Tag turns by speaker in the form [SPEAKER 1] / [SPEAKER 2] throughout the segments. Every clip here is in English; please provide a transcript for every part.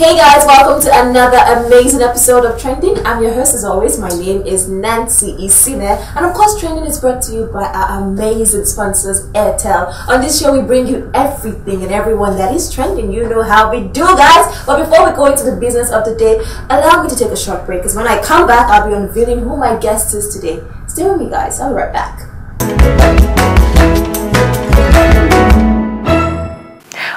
[SPEAKER 1] Hey guys, welcome to another amazing episode of Trending. I'm your host as always. My name is Nancy Isime, and of course Trending is brought to you by our amazing sponsors, Airtel. On this show we bring you everything and everyone that is trending. You know how we do, guys. But before we go into the business of the day, allow me to take a short break, because when I come back I'll be unveiling who my guest is today. Stay with me guys, I'll be right back.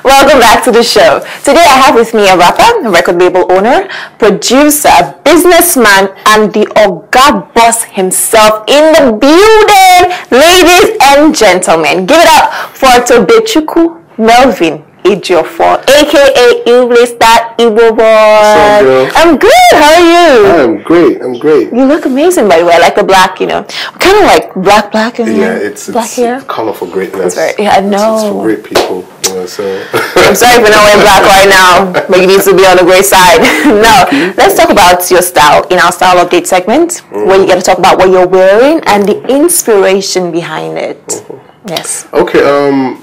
[SPEAKER 2] Welcome back to the show. Today I have with me a rapper, a record label owner, producer, businessman, and the Oga boss himself in the building. Ladies and gentlemen, give it up for Tobechukwu Melvin Ejiofor, aka English that Igbo boy. I'm good. How are you?
[SPEAKER 3] I'm great. I'm great.
[SPEAKER 2] You look amazing, by the way. I like the black. You know, kind of like black.
[SPEAKER 3] Yeah, it's
[SPEAKER 2] black hair.
[SPEAKER 3] Colorful greatness.
[SPEAKER 2] I know.
[SPEAKER 3] It's for great people. You know, so.
[SPEAKER 2] I'm sorry if you're not wearing black right now, but you need to be on the great side. Now, let's talk about your style in our style update segment, where you get to talk about what you're wearing and the inspiration behind it. Yes.
[SPEAKER 3] Okay.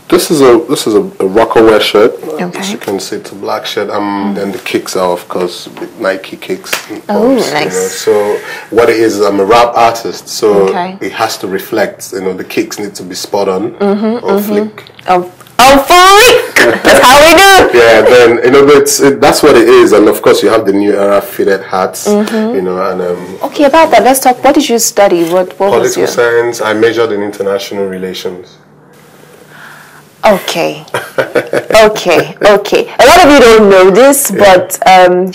[SPEAKER 3] This is a rocker wear shirt. As you can see, it's a black shirt. Then the kicks are, of course, with Nike kicks.
[SPEAKER 2] Oh, nice.
[SPEAKER 3] You know. So what it is, I'm a rap artist, so it has to reflect. You know, the kicks need to be spot on, on flick.
[SPEAKER 2] Oh, freak! That's how we do.
[SPEAKER 3] Yeah, then you know, that's what it is, and of course you have the new era fitted hats. You know, and
[SPEAKER 2] okay, about that, let's talk. What did you study? What was your
[SPEAKER 3] political science? I majored in international relations.
[SPEAKER 2] Okay. Okay. A lot of you don't know this, but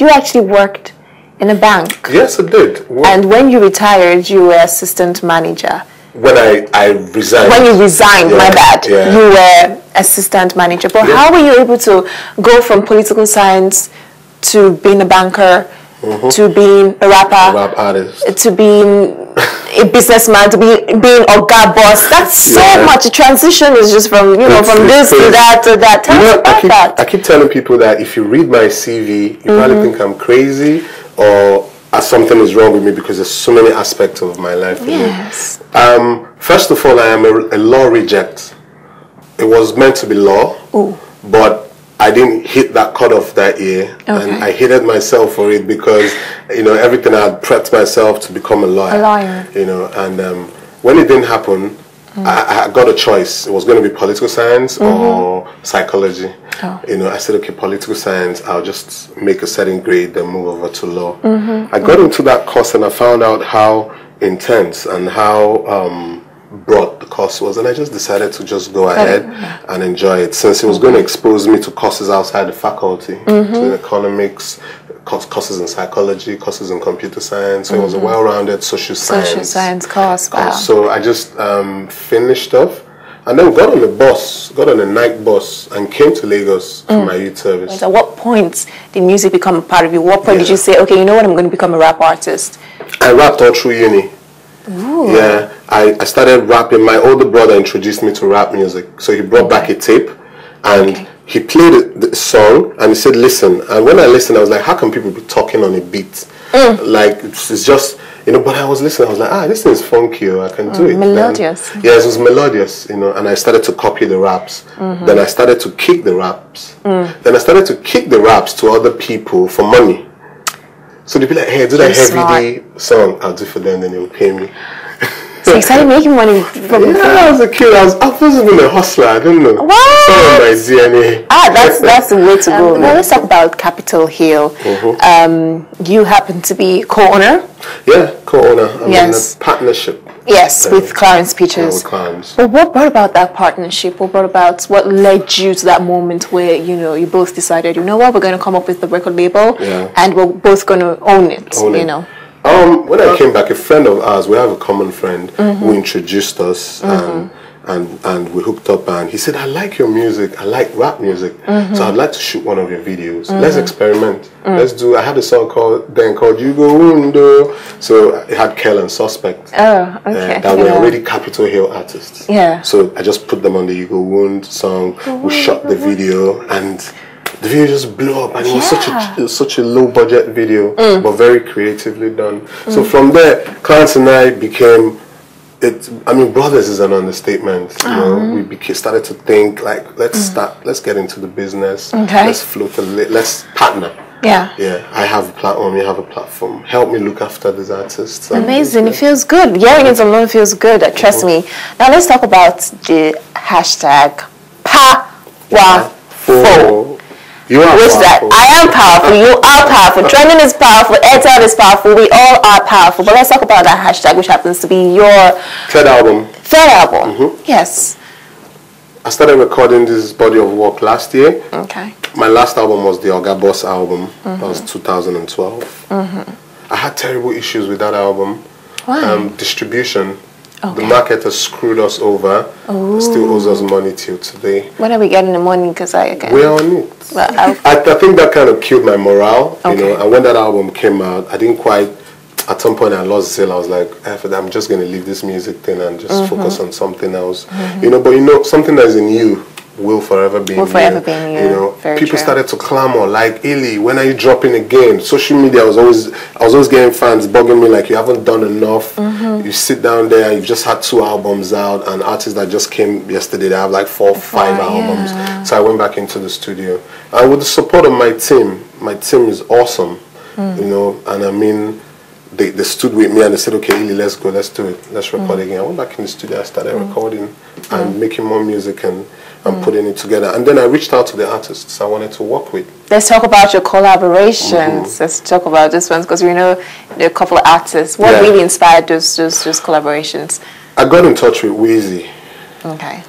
[SPEAKER 2] you actually worked in a bank.
[SPEAKER 3] Yes, I did.
[SPEAKER 2] And when you retired, you were assistant manager.
[SPEAKER 3] When I resigned.
[SPEAKER 2] When you resigned, my bad.
[SPEAKER 3] Yeah.
[SPEAKER 2] You were assistant manager. But how were you able to go from political science to being a banker, to being a rapper,
[SPEAKER 3] rap artist,
[SPEAKER 2] to being a businessman, to being Oga boss? That's so much. The transition is just from from this to that to that. Tell us about that.
[SPEAKER 3] I keep telling people that if you read my CV, you probably think I'm crazy or something is wrong with me, because there's so many aspects of my life.
[SPEAKER 2] Yes.
[SPEAKER 3] First of all, I am a law reject. It was meant to be law, but I didn't hit that cutoff that year, and I hated myself for it, because everything I had prepped myself to become a lawyer. And when it didn't happen, I got a choice. It was going to be political science or psychology. I said, okay, political science, I'll just make a certain grade, then move over to law. I got into that course and I found out how intense and how broad the course was, and I just decided to just go ahead and enjoy it, since it was going to expose me to courses outside the faculty, to economics, courses in psychology, courses in computer science. So it was a well-rounded social science
[SPEAKER 2] course. Wow.
[SPEAKER 3] So I just finished off, and then got on a night bus, and came to Lagos for my youth service.
[SPEAKER 2] At what point did music become a part of you? What point did you say, okay, you know what, I'm going to become a rap artist?
[SPEAKER 3] I rapped all through uni.
[SPEAKER 2] Ooh.
[SPEAKER 3] Yeah, I started rapping. My older brother introduced me to rap music, so he brought back a tape, and he played the song, and he said, listen. And when I listened, I was like, how can people be talking on a beat? Like, it's just, but I was listening, I was like, this thing is funky, I can do it.
[SPEAKER 2] Melodious.
[SPEAKER 3] Then, it was melodious, and I started to copy the raps. Then I started to kick the raps. Then I started to kick the raps to other people for money. So they'd be like, hey, do that heavy day song, I'll do for them, then they'll pay me.
[SPEAKER 2] So you started making money from
[SPEAKER 3] when I was a kid, I was been a hustler, I don't know.
[SPEAKER 2] What?
[SPEAKER 3] My DNA.
[SPEAKER 2] That's the way to go. Now let's talk about Capitol Hill. You happen to be co-owner?
[SPEAKER 3] Yeah, co-owner. I'm in a partnership.
[SPEAKER 2] Yes, with Clarence Pictures.
[SPEAKER 3] Yeah, with Clarence.
[SPEAKER 2] But what brought about that partnership? What led you to that moment where, you both decided, you know what, we're going to come up with the record label and we're both going to own it,
[SPEAKER 3] When I came back, a friend of ours, we have a common friend who introduced us, and we hooked up, and he said, I like your music, I like rap music, so I'd like to shoot one of your videos. Let's experiment. I had a song called You Go Wundo, so it had Kel and Suspect.
[SPEAKER 2] Oh, okay.
[SPEAKER 3] That were already Capitol Hill artists.
[SPEAKER 2] Yeah.
[SPEAKER 3] So I just put them on the You Go Wound song, we shot the video, and the video just blew up, and it was such a low budget video, but very creatively done. So from there, Clarence and I became I mean, brothers is an understatement. You know, we started to think like, let's get into the business.
[SPEAKER 2] Okay.
[SPEAKER 3] Let's float let's partner.
[SPEAKER 2] Yeah.
[SPEAKER 3] Yeah. I have a platform, you have a platform. Help me look after these artists.
[SPEAKER 2] Amazing. It feels good. Hearing it alone feels good. Trust me. Now let's talk about the hashtag powerful.
[SPEAKER 3] You are
[SPEAKER 2] Which
[SPEAKER 3] powerful.
[SPEAKER 2] that I am powerful, you are powerful, trending is powerful, Airtel is powerful, we all are powerful. But let's talk about that hashtag, which happens to be your
[SPEAKER 3] third album.
[SPEAKER 2] Third album. Yes.
[SPEAKER 3] I started recording this body of work last year.
[SPEAKER 2] Okay.
[SPEAKER 3] My last album was the Oga Boss album. That was 2012. I had terrible issues with that album.
[SPEAKER 2] Why?
[SPEAKER 3] Distribution.
[SPEAKER 2] Okay.
[SPEAKER 3] The market has screwed us over. Still owes us money till today.
[SPEAKER 2] When are we getting the money? Because I can.
[SPEAKER 3] We're on it.
[SPEAKER 2] Well,
[SPEAKER 3] I think that kind of killed my morale. You know, and when that album came out, I didn't quite. At some point, I lost zeal. I was like, I'm just going to leave this music thing and just focus on something else. You know, but you know, something that is in you will forever be in you.
[SPEAKER 2] Will forever be in you.
[SPEAKER 3] You know,
[SPEAKER 2] Very
[SPEAKER 3] people
[SPEAKER 2] true.
[SPEAKER 3] started to clamor like, Illy, when are you dropping again? Social media, I was always getting fans bugging me like, you haven't done enough. You sit down there, you've just had 2 albums out, and artists that just came yesterday, they have like 4 or 5 albums. So I went back into the studio, and with the support of my team is awesome. You know, and I mean, they stood with me and they said, okay, Illy, let's go, let's do it, let's record again. I went back in the studio, I started recording and making more music and putting it together. And then I reached out to the artists I wanted to work with.
[SPEAKER 2] Let's talk about your collaborations. Let's talk about this ones, because we know there are a couple of artists. What really inspired those collaborations? I
[SPEAKER 3] got in touch with Wheezy.
[SPEAKER 2] Okay.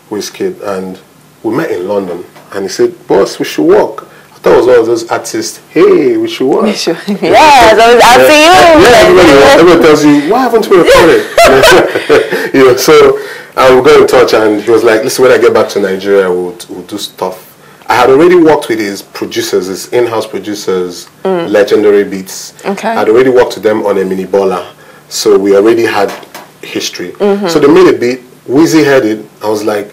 [SPEAKER 3] Wizkid, and we met in London, and he said, boss, we should work. I thought it was one of those artists, hey, we should work.
[SPEAKER 2] Yes, I'll see you.
[SPEAKER 3] Yeah, everyone tells you, why haven't we recorded? You know, so we got in touch, and he was like, listen, when I get back to Nigeria, we'll do stuff. I had already worked with his producers, his in-house producers, Legendary Beats.
[SPEAKER 2] Okay.
[SPEAKER 3] I had already worked with them on a mini baller, so we already had history. So they made a beat. Wheezy heard it. I was like,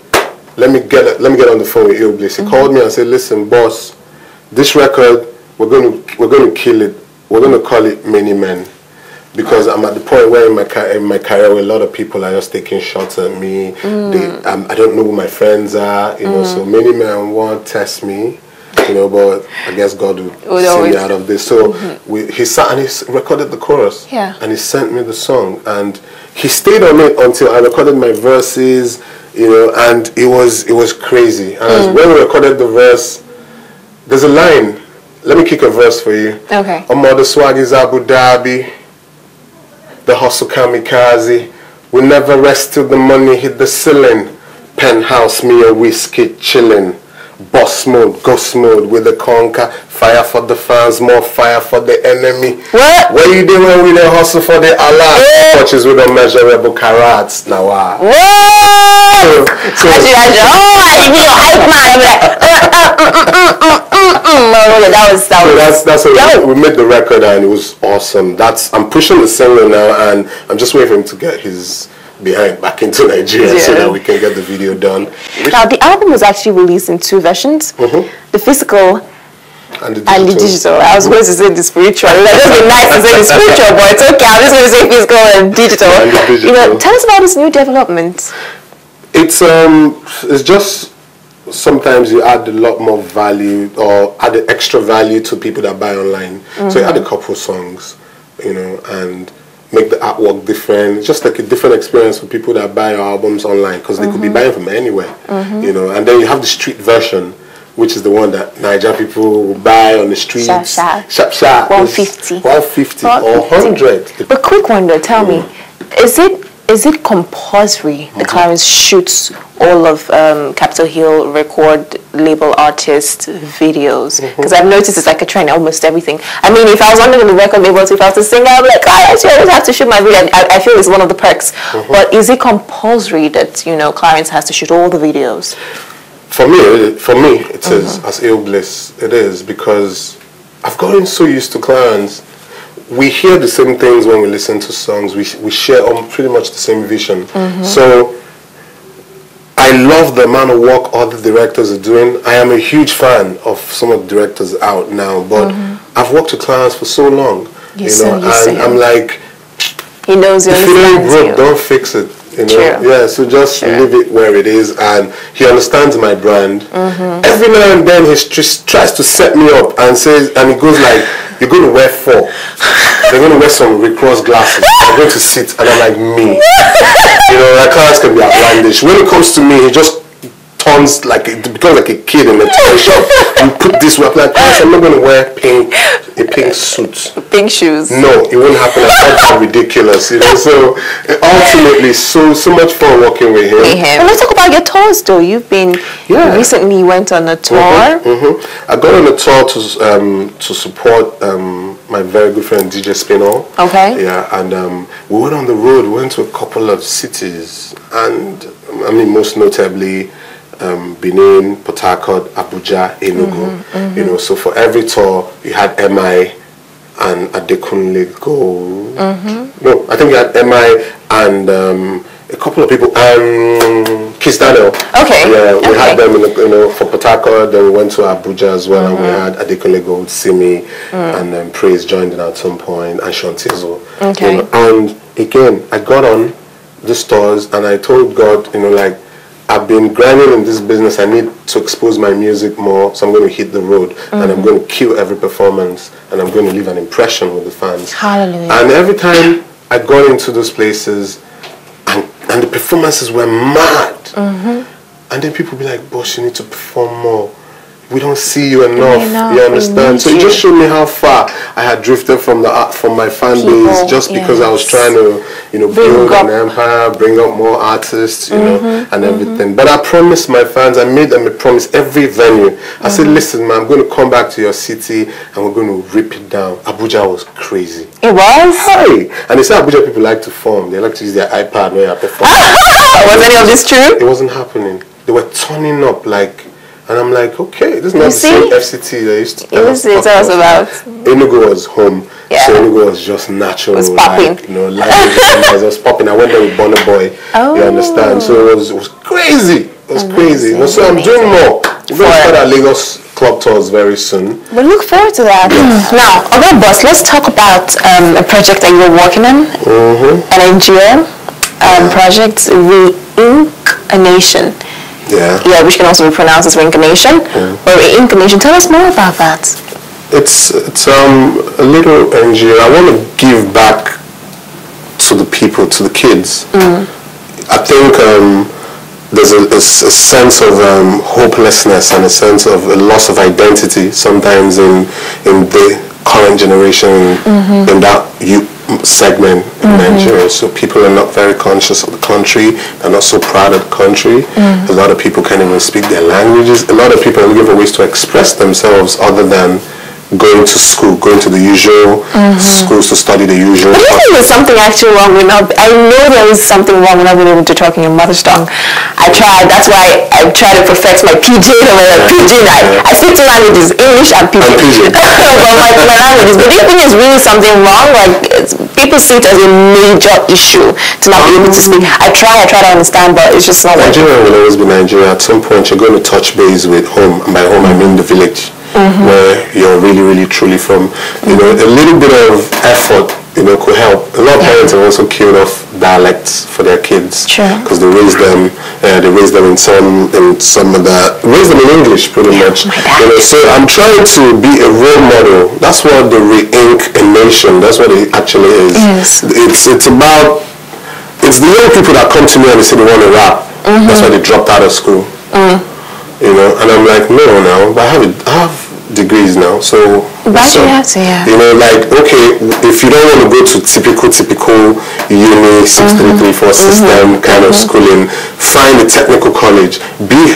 [SPEAKER 3] let me get on the phone with Ayo BLISS. He called me and said, listen, boss, this record, we're going to kill it. We're going to call it Many Men, because I'm at the point where in my career where a lot of people are just taking shots at me. I don't know who my friends are, you know. So Many Men won't test me, you know. But I guess God will see me out of this. So he sat and he recorded the chorus, and he sent me the song, and he stayed on it until I recorded my verses, you know. And it was crazy. And when we recorded the verse, there's a line. Let me kick a verse for you.
[SPEAKER 2] Okay.
[SPEAKER 3] The swag is Abu Dhabi. The hustle kamikaze. We never rest till the money hit the ceiling. Penthouse, me and Wizkid chilling. Boss mode, ghost mode with the conquer. Fire for the fans, more fire for the enemy. What? What you doing with the hustle for the Allah? Touches with unmeasurable carats. Now what? So that's how we made the record, and it was awesome. I'm pushing the singer now, and I'm just waiting for him to get his behind back into Nigeria so that we can get the video done.
[SPEAKER 2] Now the album was actually released in 2 versions, the physical and the digital. I was going to say the spiritual. It would just be nice to say the spiritual, but it's okay. I'm just going to say physical and digital. You know, tell us about this new development.
[SPEAKER 3] It's just sometimes you add a lot more value or add an extra value to people that buy online. So you add a couple songs, you know, and make the artwork different. It's just like a different experience for people that buy your albums online, because they could be buying from anywhere, you know. And then you have the street version, which is the one that Niger people will buy on the streets. Sharp.
[SPEAKER 2] 150.
[SPEAKER 3] 150 or 100.
[SPEAKER 2] But quick one though, tell me, is it compulsory the Clarence shoots all of Capitol Hill record label artist videos? Because I've noticed it's like a trend, almost everything. I mean, if I was under the record label, if I was to sing, I'd be like, I actually always have to shoot my video. I feel it's one of the perks. But is it compulsory that, you know, Clarence has to shoot all the videos?
[SPEAKER 3] For me, it is, as Ayo BLISS, it is, because I've gotten so used to Clarence. We hear the same things when we listen to songs. We share pretty much the same vision. So I love the amount of work other directors are doing. I am a huge fan of some of the directors out now, but I've worked with Clarence for so long, I'm like,
[SPEAKER 2] He knows you.
[SPEAKER 3] If it ain't broke, don't fix it. You know?
[SPEAKER 2] True.
[SPEAKER 3] Yeah, so just leave it where it is, and he understands my brand. Every now and then he just tries to set me up and says, and he goes like, "You're going to wear 4. They're going to wear some recross glasses. I'm going to sit," and I'm like, "Me." You know, that class can be outlandish. When it comes to me, he just turns like it becomes like a kid in a toy shop. You put this way, I'm like, I'm not going to wear a pink suit,
[SPEAKER 2] pink shoes.
[SPEAKER 3] No, it won't happen. I find that ridiculous, you know. So ultimately, so much fun working with him.
[SPEAKER 2] Well, let's talk about your tours, though. You've been recently went on a tour.
[SPEAKER 3] I got on a tour to support my very good friend DJ Spinall.
[SPEAKER 2] Okay.
[SPEAKER 3] Yeah, and we went on the road. We went to a couple of cities, and I mean, most notably, Benin, Port Harcourt, Abuja, Enugu. You know, so for every tour, you had MI and Adekunle go. No, I think you had MI and a couple of people, Kiss Daniel. Okay. Yeah, we had them in for Port Harcourt. Then we went to Abuja as well, and we had Adekunle go, Simi, and Praise joined in at some point, and Shantizo. Okay. You know, and again, I got on the stores, and I told God, you know, like, I've been grinding in this business. I need to expose my music more, so I'm going to hit the road, and I'm going to kill every performance, and I'm going to leave an impression with the fans. Hallelujah. And every time I got into those places, and the performances were mad, and then people be like, "Boss, you need to perform more. We don't see you enough." You understand? So it just showed me how far I had drifted from my fan base, just because I was trying to, you know, build an empire, bring up more artists, you know, and everything. But I promised my fans, I made them a promise every venue. I said, "Listen, man, I'm going to come back to your city and we're going to rip it down." Abuja was crazy. It was? Hey! And they say Abuja people like to form. They like to use their iPad when you're performing.
[SPEAKER 2] Was any of this true?
[SPEAKER 3] It wasn't happening. They were turning up like... And I'm like, okay, this is not the same FCT that used to tell us about. Enugu was home, so Enugu was just natural. It was popping. Like, you know, language was popping. I went there with Borne Boy, you understand? So it was crazy. It was crazy. So I'm doing more. We're going to start our Lagos club tours very soon.
[SPEAKER 2] We look forward to that. Now, okay, boss, let's talk about a project that you're working on, a Nigerian project, Reincarnation. Yeah, which can also be pronounced as Reincarnation. Or Reincarnation. Tell us more about that.
[SPEAKER 3] It's a little NGO. I want to give back to the people, to the kids. I think there's a sense of hopelessness and a sense of a loss of identity sometimes in the current generation, in that segment in Nigeria. So people are not very conscious of the country. They're not so proud of the country. A lot of people can't even speak their languages. A lot of people are looking for ways to express themselves other than going to school, going to the usual schools to study the usual.
[SPEAKER 2] But do you think there's something actually wrong with not? I know there is something wrong with not being able to talk in your mother's tongue. I tried. That's why I try to perfect my pidgin or my pidgin. I speak two languages, English and pidgin. But my languages. But do you think there's really something wrong? Like people see it as a major issue to not be able to speak. I try to understand, but it's just not.
[SPEAKER 3] Nigeria will always be Nigeria. At some point, you're going to touch base with home. And by home, I mean the village. Where you're really, really, truly from. You know, a little bit of effort, you know, could help. A lot of parents have also killed off dialects for their kids because they raise them in some of the raise them in English pretty much. You know, so I'm trying to be a role model. That's what the Reincarnation. That's what it actually is. It's about the young people that come to me and they say they want to rap. That's why they dropped out of school. You know, and I'm like, no, but I have degrees now, so
[SPEAKER 2] why do you have to?
[SPEAKER 3] You know, like, okay, if you don't want to go to typical uni 6334 system kind of schooling, find a technical college,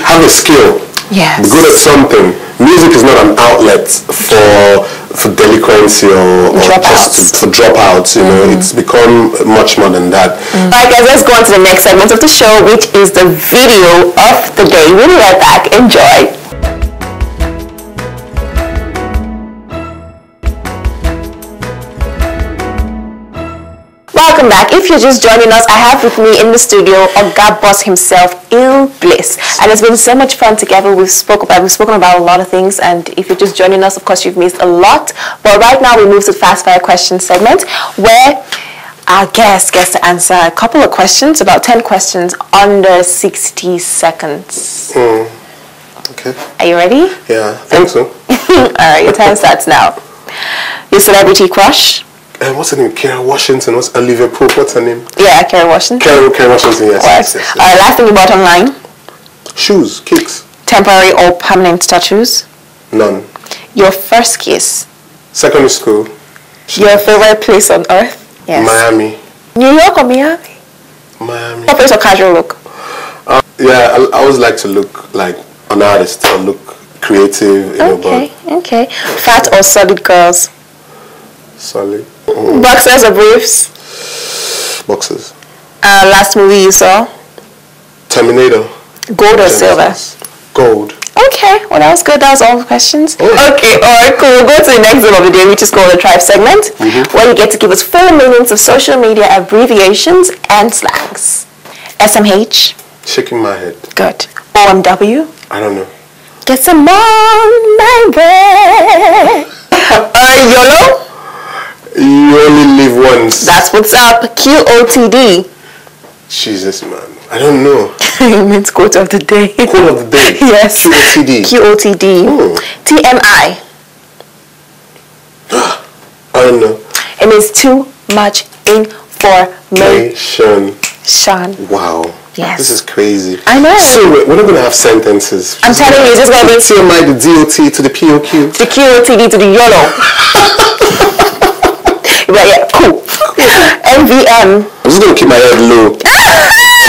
[SPEAKER 3] have a skill, be good at something. Music is not an outlet for delinquency or just for dropouts. You know, it's become much more than that.
[SPEAKER 2] Alright guys, let's go on to the next segment of the show, which is the video of the day. We'll be right back. Enjoy. Welcome back. If you're just joining us, I have with me in the studio Oga Boss himself, BLISS, and it's been so much fun together. We've spoken about a lot of things, and if you're just joining us, of course you've missed a lot. But right now we move to the fast fire question segment, where our guest gets to answer a couple of questions, about 10 questions, under 60 seconds.
[SPEAKER 3] Okay.
[SPEAKER 2] Are you ready?
[SPEAKER 3] Yeah, I think so.
[SPEAKER 2] Alright, your time starts now. Your celebrity crush?
[SPEAKER 3] What's her name? Kara Washington. What's Olivia Pope? What's her name?
[SPEAKER 2] Yeah, Kara Washington.
[SPEAKER 3] Kara Washington, yes. Yes.
[SPEAKER 2] Last thing you bought online?
[SPEAKER 3] Shoes, kicks.
[SPEAKER 2] Temporary or permanent tattoos?
[SPEAKER 3] None.
[SPEAKER 2] Your first kiss?
[SPEAKER 3] Secondary school.
[SPEAKER 2] Your favorite place on earth? Yes.
[SPEAKER 3] Miami.
[SPEAKER 2] New York or Miami?
[SPEAKER 3] Miami.
[SPEAKER 2] What place or casual look?
[SPEAKER 3] Yeah, I always like to look like an artist or look creative.
[SPEAKER 2] Okay. Fat or solid girls?
[SPEAKER 3] Solid.
[SPEAKER 2] Boxers or briefs?
[SPEAKER 3] Boxers.
[SPEAKER 2] Last movie you saw?
[SPEAKER 3] Terminator.
[SPEAKER 2] Gold or silver?
[SPEAKER 3] Gold.
[SPEAKER 2] Okay, well that was good. That was all the questions.
[SPEAKER 3] Oh.
[SPEAKER 2] Okay, alright, cool. We'll go to the next zone of the day, which is called the Tribe segment, where you get to give us 4 meanings of social media abbreviations and slangs. SMH.
[SPEAKER 3] Shaking my head.
[SPEAKER 2] Good. OMW.
[SPEAKER 3] I don't know.
[SPEAKER 2] Get some on my way. YOLO.
[SPEAKER 3] You only live once.
[SPEAKER 2] That's what's up. QOTD.
[SPEAKER 3] Jesus, man. I don't know.
[SPEAKER 2] It means quote of the day.
[SPEAKER 3] Quote of the day.
[SPEAKER 2] Yes.
[SPEAKER 3] QOTD.
[SPEAKER 2] QOTD. TMI.
[SPEAKER 3] I don't know.
[SPEAKER 2] It means too much information.
[SPEAKER 3] Sean. Wow.
[SPEAKER 2] Yes.
[SPEAKER 3] This is crazy.
[SPEAKER 2] I know.
[SPEAKER 3] So we're not going to have sentences.
[SPEAKER 2] I'm telling you, this is going to be
[SPEAKER 3] TMI, the DOT to the POQ.
[SPEAKER 2] The QOTD to the YOLO. But yeah, cool. MVM.
[SPEAKER 3] I'm just going to keep my head low.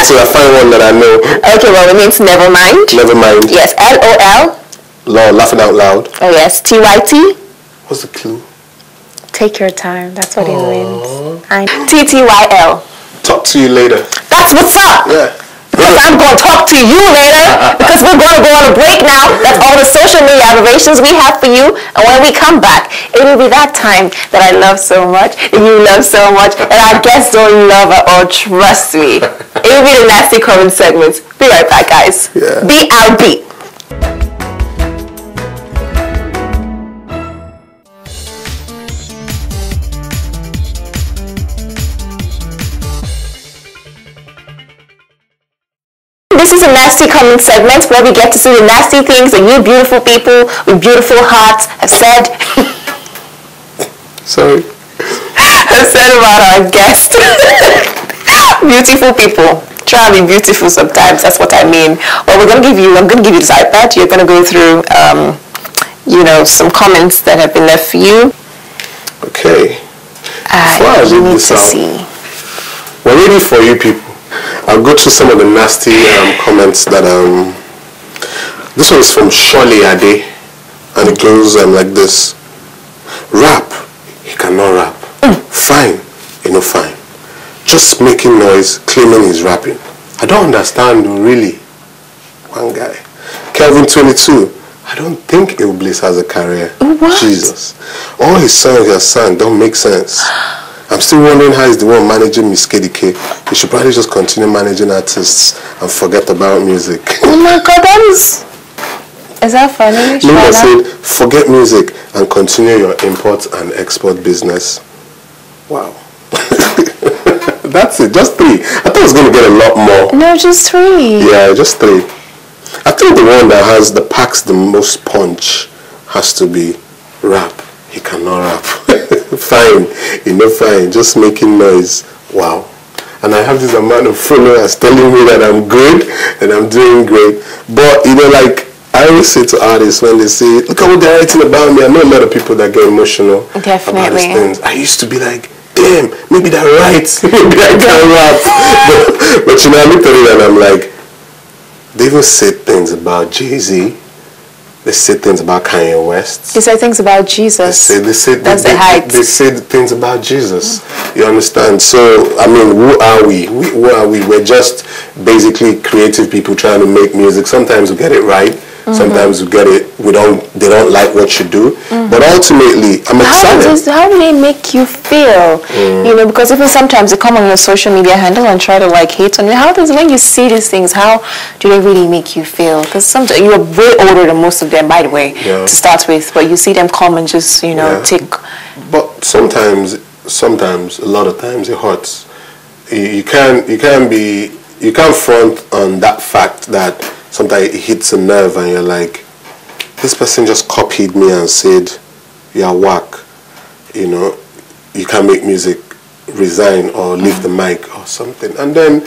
[SPEAKER 3] So I find one that I know.
[SPEAKER 2] Okay, well it means never mind.
[SPEAKER 3] Never mind.
[SPEAKER 2] Yes, LOL.
[SPEAKER 3] Lol, laughing out loud.
[SPEAKER 2] Oh yes, TYT.
[SPEAKER 3] What's the clue?
[SPEAKER 2] Take your time. That's what it means. TTYL.
[SPEAKER 3] Talk to you later.
[SPEAKER 2] That's what's up.
[SPEAKER 3] Yeah.
[SPEAKER 2] Because I'm going to talk to you later. Because we're going to go on a break now. That's all the social media abbreviations we have for you. And when we come back, it will be that time that I love so much, that you love so much, that our guests don't love at all. Trust me. It will be the nasty comment segments. Be right back, guys.
[SPEAKER 3] Yeah.
[SPEAKER 2] BLB. This is a nasty comment segment where we get to see the nasty things that you beautiful people with beautiful hearts have said.
[SPEAKER 3] Sorry.
[SPEAKER 2] Have said about our guest. Beautiful people. Try to be beautiful sometimes. That's what I mean. Well, I'm going to give you this iPad. You're going to go through, some comments that have been left for you.
[SPEAKER 3] Okay. Before I read this out, we're ready for you people. I'll go through some of the nasty comments that this one's from Shirley Ade, and it goes like this: rap, he cannot rap. Fine, fine. Just making noise, claiming he's rapping. I don't understand really. One guy. Kelvin 22. I don't think Ayo BLISS has a career.
[SPEAKER 2] What?
[SPEAKER 3] Jesus. All his songs he has sung don't make sense. I'm still wondering how he's the one managing Miss KDK. He should probably just continue managing artists and forget about music.
[SPEAKER 2] Oh my God, is that funny?
[SPEAKER 3] Linda said, forget music and continue your import and export business. Wow. That's it, just 3. I thought I was going to get a lot more.
[SPEAKER 2] No, just 3.
[SPEAKER 3] Yeah, just 3. I think the one that packs the most punch has to be rap. He cannot rap. Fine, fine, just making noise. Wow. And I have this amount of followers telling me that I'm good and I'm doing great. But, I always say to artists when they say, look at what they're writing about me. I know a lot of people that get emotional about these things. I used to be like, damn, maybe they're right. Maybe I can rap. but I looked at it and I'm like, they even say things about Jay-Z. They say things about Kanye West.
[SPEAKER 2] They say things about Jesus. They say
[SPEAKER 3] things about Jesus. You understand? So, who are we? Who are we? We're just basically creative people trying to make music. Sometimes we get it right. Sometimes we get it. They don't like what you do. But ultimately, I'm excited.
[SPEAKER 2] How do they make you feel? Because even sometimes they come on your social media handle and try to hate on you. When you see these things, how do they really make you feel? Because sometimes you're way older than most of them, by the way, to start with. But you see them come and just, tick.
[SPEAKER 3] But sometimes sometimes, a lot of times, it hurts. You can't front on that fact that sometimes it hits a nerve and you're like, this person just copied me and said, you're whack, you know, you can't make music, resign or leave the mic or something. And then,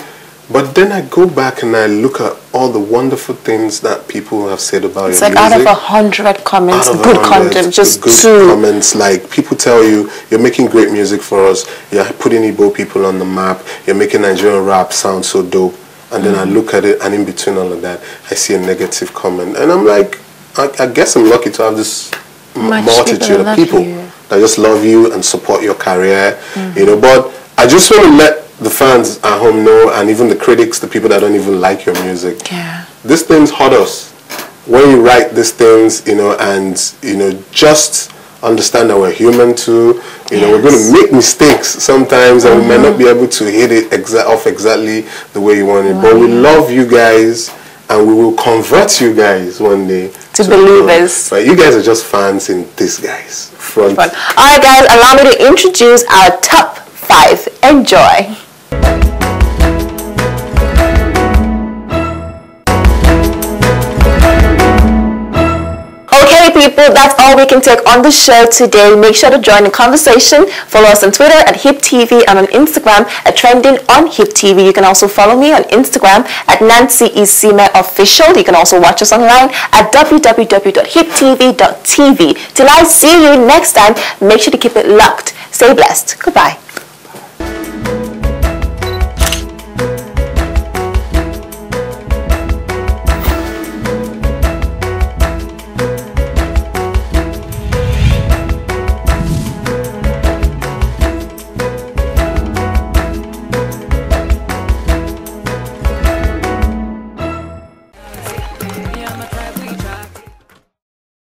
[SPEAKER 3] but then I go back and I look at all the wonderful things that people have said about your music. It's like
[SPEAKER 2] out of 100 comments, good content, just good 2
[SPEAKER 3] comments. Like people tell you, you're making great music for us, you're putting Igbo people on the map, you're making Nigerian rap sound so dope. And then I look at it, and in between all of that, I see a negative comment. And I'm like, I guess I'm lucky to have this multitude of people that just love you and support your career, you know. But I just want to let the fans at home know, and even the critics, the people that don't even like your music, these things hurt us. When you write these things, you know, and, you know, just understand that we're human too. You know, we're going to make mistakes sometimes, and we might not be able to hit it off exactly the way you want it. But we love you guys, and we will convert you guys one day
[SPEAKER 2] to believers.
[SPEAKER 3] But you guys are just fans in this guy's front.
[SPEAKER 2] All right, guys, allow me to introduce our top 5. Enjoy. Okay, people, that's all we can take on the show today. Make sure to join the conversation. Follow us on Twitter at HipTv and on Instagram at Trending on HipTv. You can also follow me on Instagram at Nancy Isime Official. You can also watch us online at www.hiptv.tv. Till I see you next time, make sure to keep it locked. Stay blessed. Goodbye.